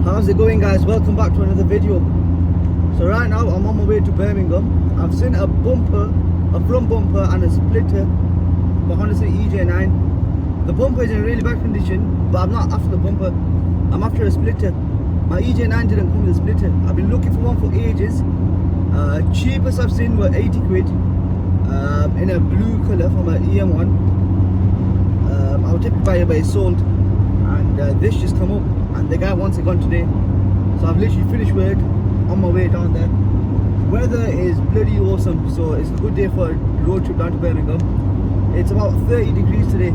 How's it going, guys? Welcome back to another video. So right now I'm on my way to Birmingham. I've seen a bumper, a front bumper and a splitter behind the EJ9. The bumper is in really bad condition, but I'm not after the bumper, I'm after a splitter. My EJ9 didn't come with a splitter. I've been looking for one for ages. Cheapest I've seen were 80 quid in a blue colour from an EM1. I was tempted to buy it, but it's sold, and this just come up and the guy wants it gone today. So I've literally finished work, on my way down there. Weather is bloody awesome, so it's a good day for a road trip down to Birmingham. It's about 30 degrees today.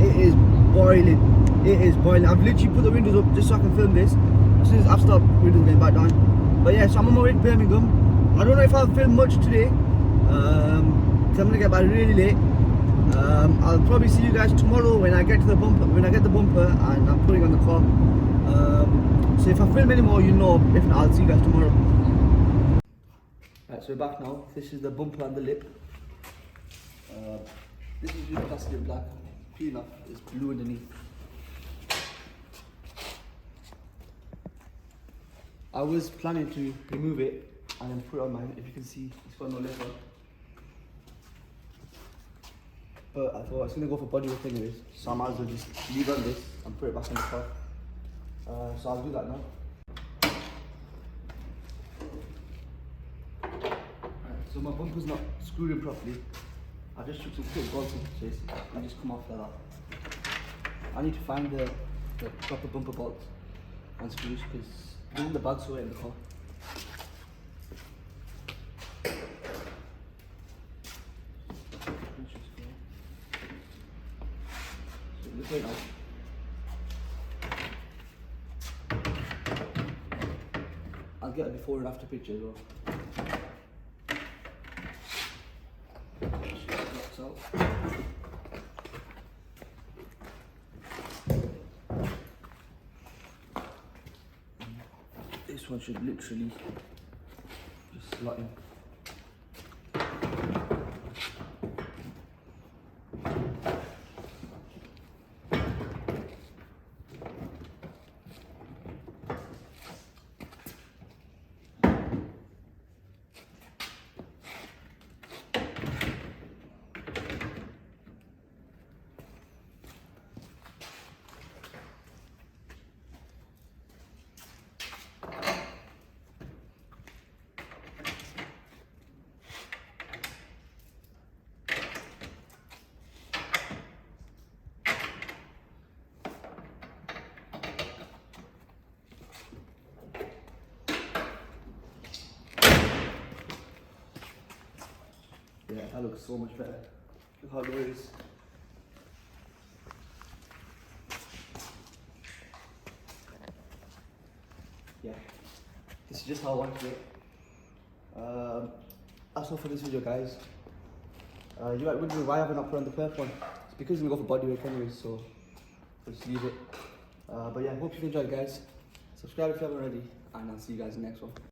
It is boiling. It is boiling. I've literally put the windows up just so I can film this. As soon as I've stopped, windows going back down. But yeah, so I'm on my way to Birmingham. I don't know if I'll film much today, because I'm gonna get back really late. I'll probably see you guys tomorrow when I get to the bumper, and I'm putting on the car. So if I film any more, you'll know. If not, I'll see you guys tomorrow. Right, so we're back now. This is the bumper and the lip. This is just plastic black. Clean up. It's blue underneath. I was planning to remove it and then put it on mine. If you can see, it's got no lip on. But I thought I was going to go for bodywork anyways, so I might as well just leave on this and put it back in the car. So I'll do that now. Right, so my bumper's not screwed in properly. I just took some quick bolts into place and just come off like that. I need to find the proper bumper bolts and screws because they're in the bag somewhere in the car. Right now. I'll get a before and after picture as well. So, this one should literally just slot in. Yeah, that looks so much better. Look how low it is. Yeah, this is just how I want it. That's all for this video, guys. You might wonder why I haven't put on the perf one. It's because I'm going to go for bodywork anyways, so I'll just leave it. But yeah, hope you enjoyed, guys. Subscribe if you haven't already, and I'll see you guys in the next one.